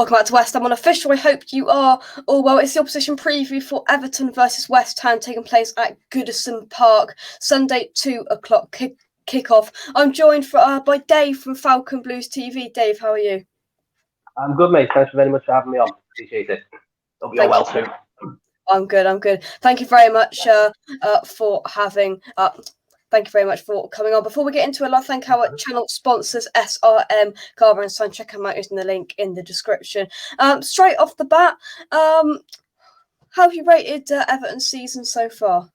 Welcome back to West Ham Unofficial. I hope you are all well. It's the opposition preview for Everton versus West Ham taking place at Goodison Park, Sunday 2:00 kick-off. I'm joined by Dave from Falcon Blues TV. Dave, how are you? I'm good, mate. Thanks very much for having me on. Appreciate it. Hope you're well too. I'm good. Thank you very much for having... Thank you very much for coming on. Before we get into it, I'd like to thank our channel sponsors, SRM, Carver and Son. Check them out using the link in the description. Straight off the bat, how have you rated Everton's season so far?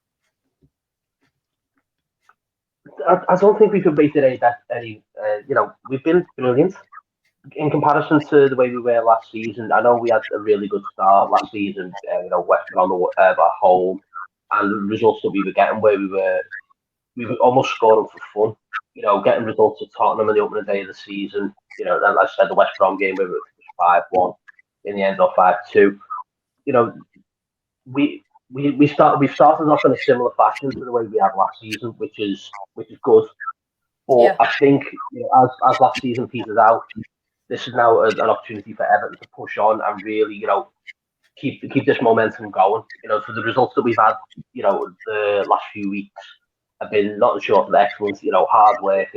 I don't think we could rate it any. We've been brilliant in comparison to the way we were last season. I know we had a really good start last season. West Ham at home, and the results that we were getting, where we were almost scoring for fun. Getting results at Tottenham in the opening day of the season. Then like I said, the West Brom game where it was 5-1, in the end of 5-2. We started off in a similar fashion to the way we had last season, which is good. But I think as last season peters out, this is now an opportunity for Everton to push on and really, keep this momentum going. So the results that we've had, the last few weeks have been not short of excellence. Hard work,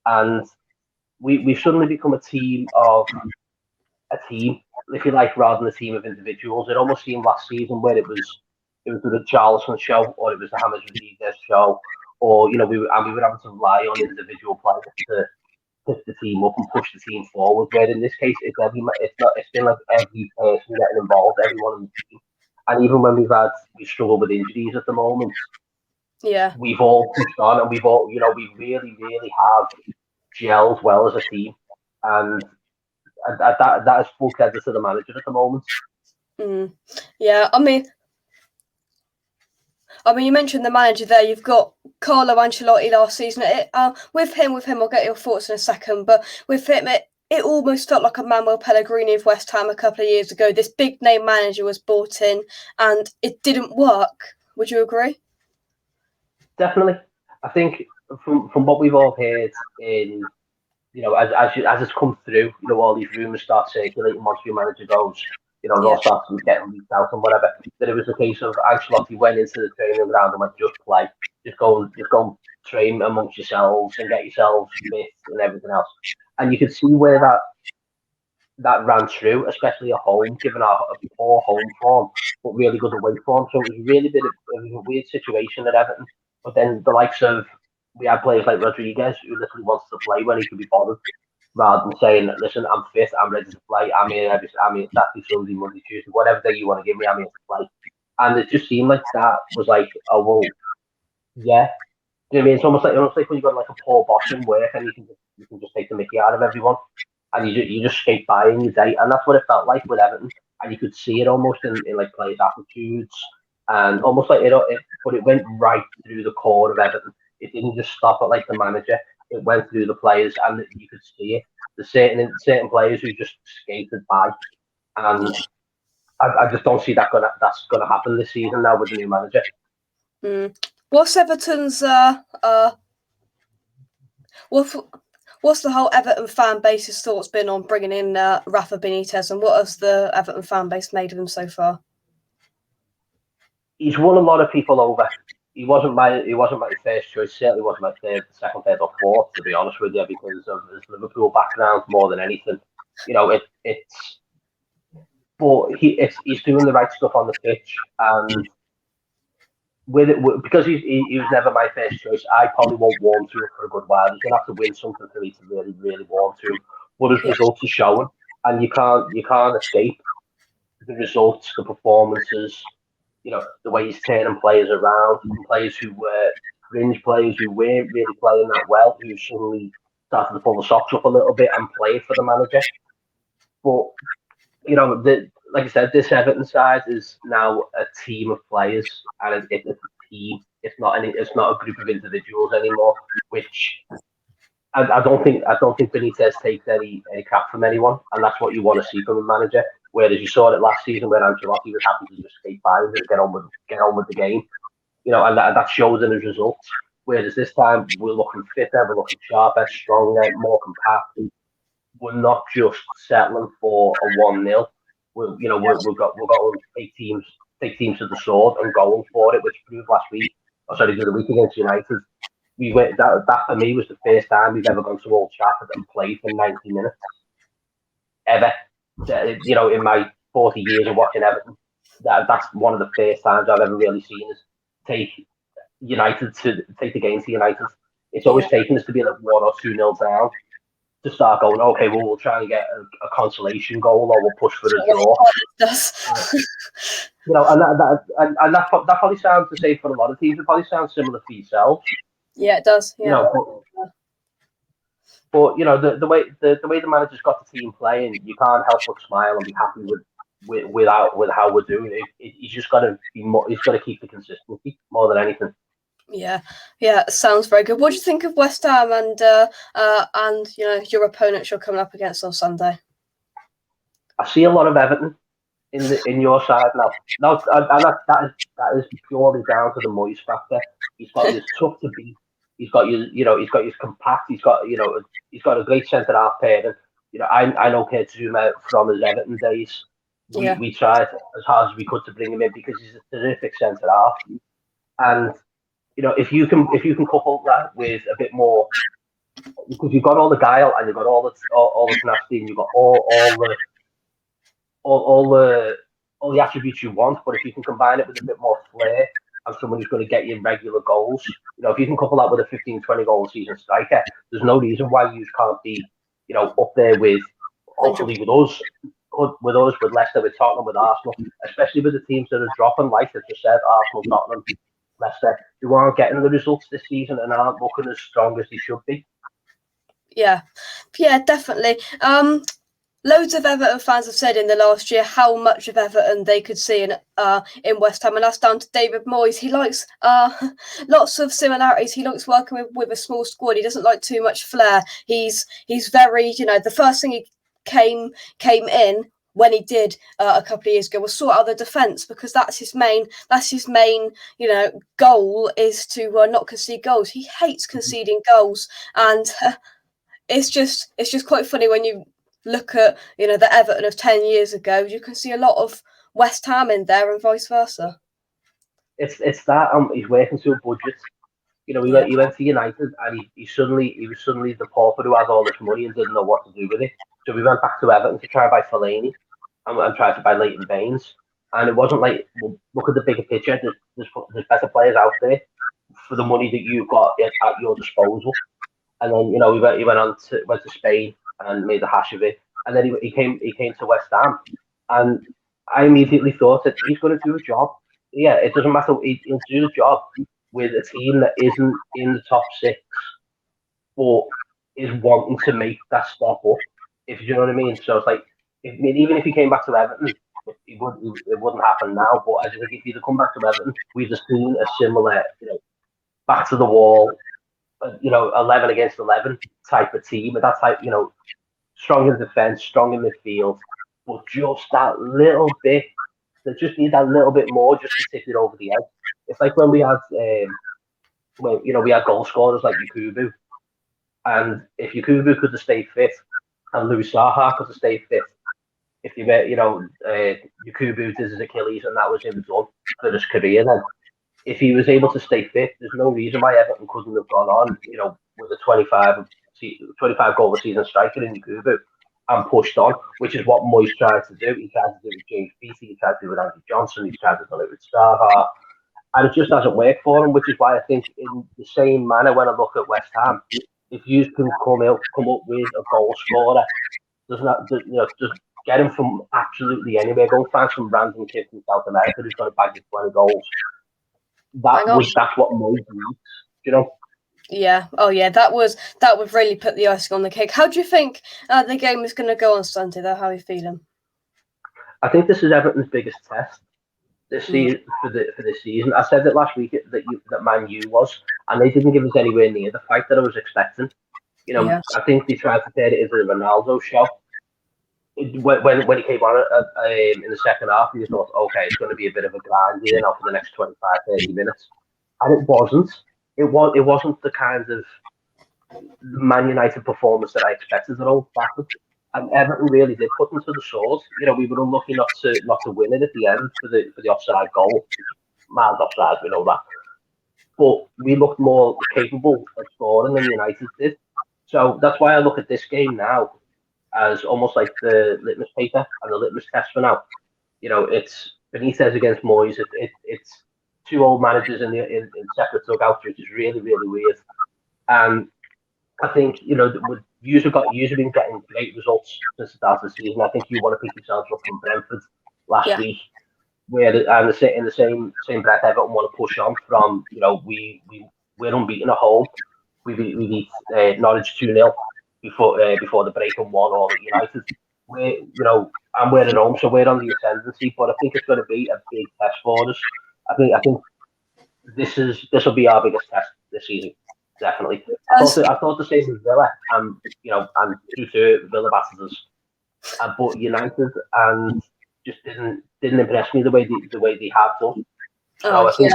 and we've suddenly become a team, if you like, rather than a team of individuals. It almost seemed last season where it was the Charleston show, or it was the James Rodriguez show, or we were having to rely on individual players to push the team up and push the team forward. Where in this case, it's been like every person getting involved, everyone in the team, and even when we struggle with injuries at the moment. Yeah, we've all pushed on, and we really, really have gelled well as a team, and that is full credit to the manager at the moment. Yeah, I mean, you mentioned the manager there. You've got Carlo Ancelotti last season. With him, I'll get your thoughts in a second. But with him, it almost felt like a Manuel Pellegrini of West Ham a couple of years ago. This big name manager was brought in, and it didn't work. Would you agree? Definitely. I think from what we've all heard in, as it's come through, all these rumours start circulating once your manager goes, it all starts getting leaked out and whatever, that it was a case of Ancelotti went into the training ground and went, just play, just go and train amongst yourselves and get yourselves fit and everything else. And you could see where that ran through, especially at home, given our poor home form, but really good away form. So it was a weird situation at Everton. But then the likes of, we had players like Rodriguez who literally wants to play when he can be bothered, rather than saying, listen, I'm fit, I'm ready to play, I'm here Saturday, Sunday, Monday, Tuesday, whatever day you want to give me, I'm here to play. And it just seemed like that was like, oh, well, yeah. Do you know what I mean? It's almost like when you've got like a poor boss in work and you can just take the mickey out of everyone, and you just skate by in your day. And that's what it felt like with Everton. And you could see it almost in like players' attitudes, and almost like but it went right through the core of Everton. It didn't just stop at like the manager. It went through the players, and you could see it. There's certain players who just skated by, and I just don't see that's gonna happen this season now with the new manager. What's Everton's what's the whole Everton fan base's thoughts been on bringing in Rafa Benitez, and what has the Everton fan base made of him so far? He's won a lot of people over. He wasn't my first choice. Certainly wasn't my second, third, or fourth, to be honest with you, because of his Liverpool background more than anything. He's doing the right stuff on the pitch, and because he was never my first choice, I probably won't warm to him for a good while. He's gonna have to win something for me to really, really warm to him. But his results are showing, and you can't escape the results, the performances. The way he's turning players around, players who were fringe players who weren't really playing that well, who suddenly started to pull the socks up a little bit and play for the manager. But like I said, this Everton side is now a team of players, and it's a team. It's not a group of individuals anymore. Which I don't think Benitez takes any crap from anyone, and that's what you want to see from a manager. Whereas you saw it last season when Ancelotti was happy to just skate by and get on with the game, and that shows in his results. Whereas this time we're looking fitter, we're looking sharper, stronger, more compact. we're not just settling for a 1-0. We've got to take teams to the sword and going for it, which proved last week. The other week against United. We went that for me was the first time we've ever gone to Old Trafford and played for 90 minutes ever. In my 40 years of watching Everton, that's one of the first times I've ever really seen us take the game to United. It's always taken us to be like 1 or 2-0 down to start going, okay, well, we'll try and get a consolation goal or we'll push for a draw. And that probably sounds the same for a lot of teams. It probably sounds similar for yourselves. Yeah, it does. Yeah. But the way the manager's got the team playing, you can't help but smile and be happy with how we're doing it. He's just got to be more. He's got to keep the consistency more than anything. Yeah, sounds very good. What do you think of West Ham and your opponents you're coming up against on Sunday? I see a lot of Everton in your side now. No, and that is purely down to the Moyes factor. He's got his tough to beat. He's got he's got his compact. He's got a great centre half pair. And I know Zuma from his Everton days. We tried as hard as we could to bring him in because he's a terrific centre half. And if you can couple that with a bit more, because you've got all the guile and you've got all the tenacity and you've got all the attributes you want, but if you can combine it with a bit more flair and someone who's going to get you regular goals, if you can couple that with a 15-20 goal season striker, there's no reason why you can't be, up there with, hopefully with Leicester, with Tottenham, with Arsenal, especially with the teams that are dropping, like I just said, Arsenal, Tottenham, Leicester, who aren't getting the results this season and aren't looking as strong as they should be. Yeah, definitely. Loads of Everton fans have said in the last year how much of Everton they could see in West Ham, and that's down to David Moyes. He likes lots of similarities. He likes working with a small squad. He doesn't like too much flair. He's very, the first thing he came in when he did a couple of years ago was sort out the defence, because that's his main goal is to not concede goals. He hates conceding goals, and it's just quite funny when you look at the Everton of 10 years ago. You can see a lot of West Ham in there and vice versa. It's that he's working to a budget. He went to United and he was suddenly the pauper who had all this money and didn't know what to do with it. So we went back to Everton to try and buy Fellaini and try to buy Leighton Baines. And it wasn't like, well, look at the bigger picture. There's better players out there for the money that you've got at your disposal. And then he went to Spain and made a hash of it. And then he came to West Ham, and I immediately thought that he's going to do a job. Yeah, it doesn't matter. He'll do the job with a team that isn't in the top 6, but is wanting to make that step up. If you know what I mean. So it's like, even if he came back to Everton, it wouldn't happen now. But I think if he'd come back to Everton, we'd have seen a similar, back to the wall, 11 against 11 type of team, and that type, strong in defence, strong in midfield, but just that little bit. They just need that little bit more just to tip it over the edge. It's like when we had, we had goal scorers like Yakubu, and if Yakubu could have stayed fit, and Louis Saha could have stayed fit, if you met, Yakubu did his Achilles and that was him done for his career, then if he was able to stay fit, there's no reason why Everton couldn't have gone on, with a 25 goal a season striker in Yakubu and pushed on, which is what Moyes tried to do. He tried to do it with James Beattie, he tried to do it with Andy Johnson, he tried to do it with Starhart, and it just hasn't worked for him, which is why I think in the same manner when I look at West Ham, if you can come up with a goal scorer, just get him from absolutely anywhere. Go find some random kid from South America who's going to bag you 20 goals. That's what Moyes needs, Yeah. Oh, yeah. That would really put the icing on the cake. How do you think the game is going to go on Sunday, though? How are you feeling? I think this is Everton's biggest test this season for this season. I said that last week that Man U was, and they didn't give us anywhere near the fight that I was expecting. I think they tried to turn it into a Ronaldo show. When he came on in the second half, you thought, okay, it's going to be a bit of a grind here now for the next 25-30 minutes, and it wasn't. It wasn't the kind of Man United performance that I expected at Old Trafford. And Everton really did put them to the sword. We were unlucky not to win it at the end for the offside goal. Miles offside, we know that. But we looked more capable of scoring than United did. So that's why I look at this game now as almost like the litmus paper and the litmus test for now. It's Benitez against Moyes. It's two old managers in separate dugouts, which is really, really weird. And I think, you've been getting great results since the start of the season. I think you want to pick yourselves up from Brentford last week, where in the same breath, Everton want to push on from, we're unbeaten at home. We beat Norwich 2-0 before the break and won all at United. And we're at home, so we're on the ascendancy. But I think it's going to be a big test for us. I think this will be our biggest test this season, definitely. I thought the same with Villa, and due to Villa battered us, but United and just didn't impress me the way they have done. So I think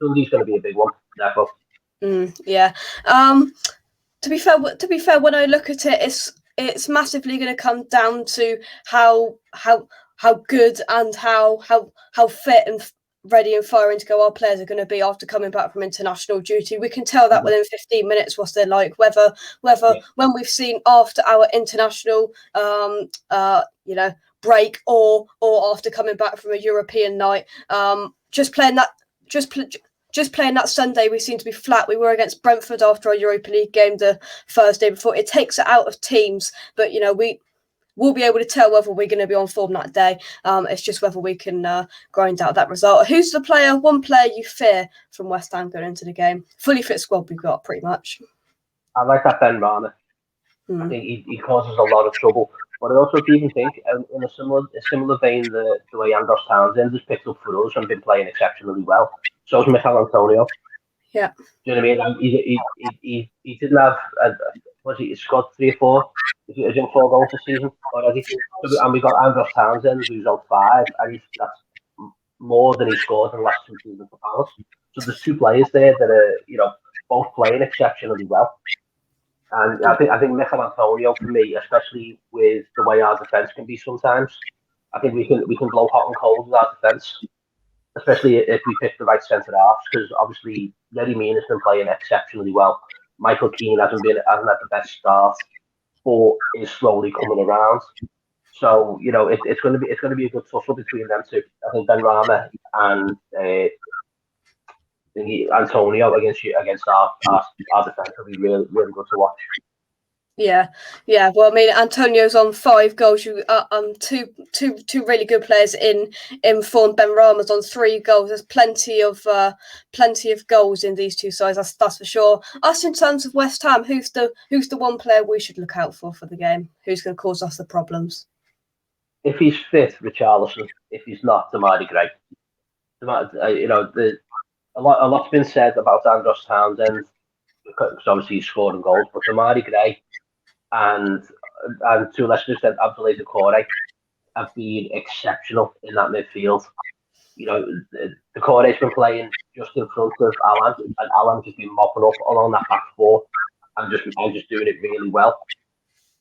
Sunday's going to be a big one, therefore. Yeah. To be fair, when I look at it, it's massively going to come down to how good and how fit and ready and firing to go our players are going to be after coming back from international duty. We can tell that within 15 minutes what they're like, whether when we've seen after our international break or after coming back from a European night, just playing that Sunday, we seem to be flat. We were against Brentford after our Europa League game the Thursday before. It takes it out of teams, but we'll be able to tell whether we're going to be on form that day. It's just whether we can grind out that result. Who's the one player you fear from West Ham going into the game? Fully fit squad we've got, pretty much. I like that Ben Rama. I think he causes a lot of trouble. But I also even think, in a similar vein, the way Andros Townsend has picked up for us and been playing exceptionally well. So is Mikel Antonio. Yeah. Do you know what I mean? He didn't have, he scored 3 or 4? He's in 4 goals this season already. And we got Andros Townsend, who's on 5, and that's more than he scored in the last 2 seasons for Palace. So there's 2 players there that are, both playing exceptionally well. And I think Mikel Antonio, for me, especially with the way our defence can be sometimes, I think we can blow hot and cold with our defence, especially if we pick the right centre halves. Because obviously, Yerry Mina's been playing exceptionally well. Michael Keane hasn't had the best start, but is slowly coming around. So it's going to be a good tussle between them two. I think Ben Rama and Antonio against our defence will be really, really good to watch. Yeah. Well, I mean, Antonio's on 5 goals. Two really good players in form. Ben Rama's on 3 goals. There's plenty of goals in these two sides. That's for sure. Us in terms of West Ham, who's the one player we should look out for the game? Who's going to cause us the problems? If he's fit, Richarlison. If he's not, Damari Gray. A lot's been said about Andros Townsend because obviously he's scoring goals, but Damari Gray and to a lesser extent Abdoulaye Doucouré have been exceptional in that midfield. Doucouré's been playing just in front of Alan, and Alan's just been mopping up along that back 4 and just doing it really well.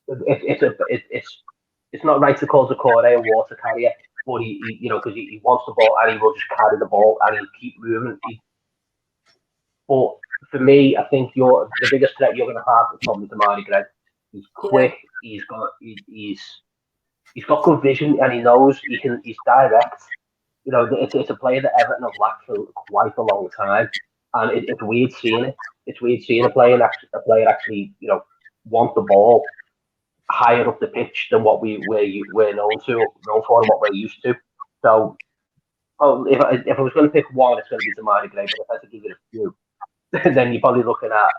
It's not right to call Doucouré a water carrier, but because he wants the ball and he will just carry the ball and he'll keep moving. But for me, I think the biggest threat you're going to have is probably Damari Gray. He's quick. Yeah. He's got good vision, and he knows he's direct. It's a player that Everton have lacked for quite a long time, and it's weird seeing it. It's weird seeing a player actually want the ball higher up the pitch than what we're known for and what we're used to. So, if I was going to pick one, it's going to be Damari Gray. But if I had to give it a few, then you're probably looking at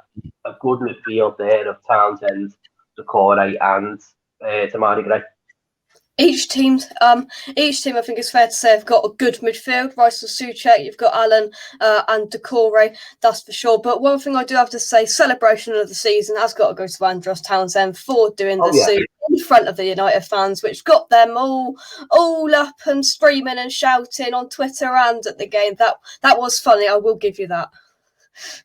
a good midfield there of Townsend, Doucouré, and Damari Gray. Each team, I think it's fair to say, have got a good midfield. Rice and Souček, you've got Allen and Doucouré, that's for sure. But one thing I do have to say, celebration of the season has got to go to Andros Townsend for doing the suit in front of the United fans, which got them all up and screaming and shouting on Twitter and at the game. That was funny, I will give you that.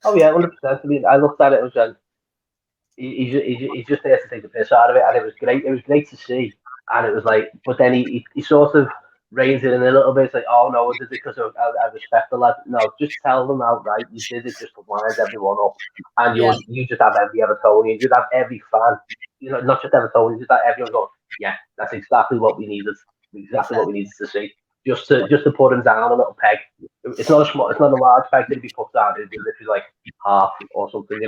Oh yeah, 100%. I mean, I looked at it and said, he's just there to take the piss out of it, and it was great. It was great to see, and it was like, but then he sort of reins it in a little bit. It's like, oh no, I did it because I respect the lad. No, just tell them outright you did it just to wind everyone up, and Yeah, you just have every Evertonian, you'd have every fan, not just Evertonian, just have everyone going, yeah, that's exactly what we needed, exactly what we needed to see. Just to put him down a little peg. It's not it's not a large peg to be put down. It'd be literally like half or something,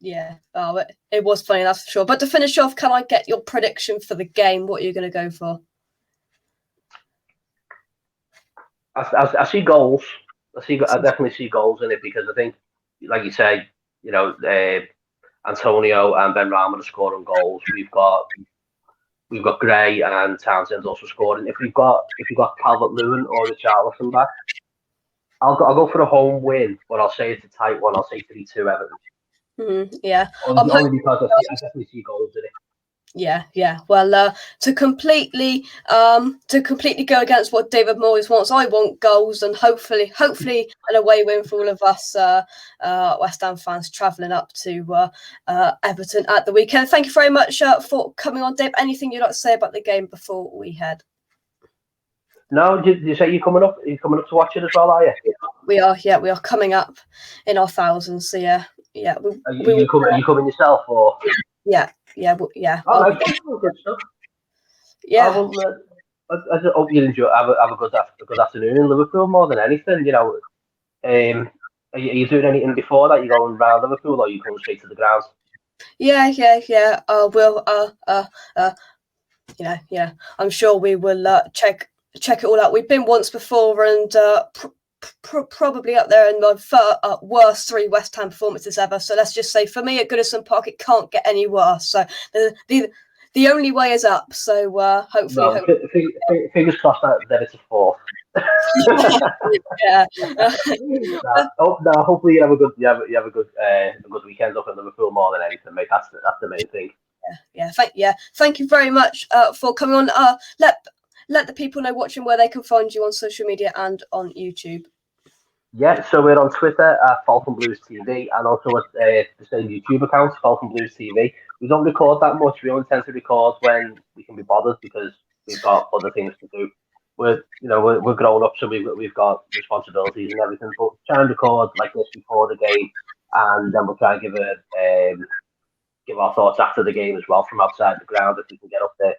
yeah. Oh, it was funny, that's for sure. But to finish off, can I get your prediction for the game? What are you going to go for? I see goals. I definitely see goals in it because I think, like you say, Antonio and Ben Rahman are scoring goals. We've got Gray and Townsend also scoring. If you've got Calvert-Lewin or Richarlison back, I'll go for a home win, but I'll say it's a tight one. I'll say 3-2 Everton. Yeah, only because I definitely see goals in it. Yeah. Well, to completely go against what David Moyes wants, I want goals, and hopefully an away win for all of us West Ham fans travelling up to Everton at the weekend. Thank you very much for coming on, Dave. Anything you'd like to say about the game before we head? No, did you say you're coming up? Are you coming up to watch it as well? Are you? We are. Yeah, we are coming up in our thousands. So yeah. Are you coming yourself or? Yeah. Oh, nice. Good stuff. Yeah. I hope you enjoy. Have a good afternoon in Liverpool more than anything. Are you doing anything before that? You going around Liverpool, or are you going straight to the grounds? Yeah. We'll. I'm sure we will check it all out. We've been once before, and probably up there in the worst 3 West Ham performances ever. So let's just say, for me at Goodison Park, it can't get any worse. So the only way is up. So hopefully, fingers crossed that it's a 4th. Yeah. Hopefully you have a good weekend up in Liverpool more than anything, mate. That's the main thing. Yeah. Thank you very much for coming on. Let the people know watching where they can find you on social media and on YouTube. Yeah, so we're on Twitter at Falcon Blues TV and also at the same YouTube account, Falcon Blues TV. We don't record that much. We only tend to record when we can be bothered because we've got other things to do. We're grown up, so we've got responsibilities and everything. But try and record like this before the game, and then we'll try and give our thoughts after the game as well from outside the ground if we can get up there.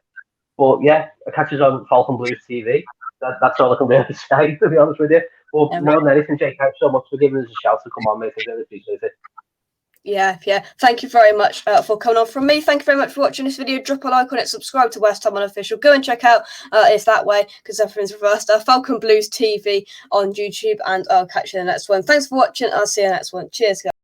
But yeah, catch us on Falcon Blues TV. That's all I can really say, to be honest with you. Well, more than anything, Jake, thanks so much for giving us a shout to come on, mate. I really appreciate it. Yeah. Thank you very much for coming on from me. Thank you very much for watching this video. Drop a like on it, subscribe to West Ham Unofficial. Go and check out It's That Way, because everything's reversed. Falcon Blues TV on YouTube, and I'll catch you in the next one. Thanks for watching. I'll see you in the next one. Cheers, guys.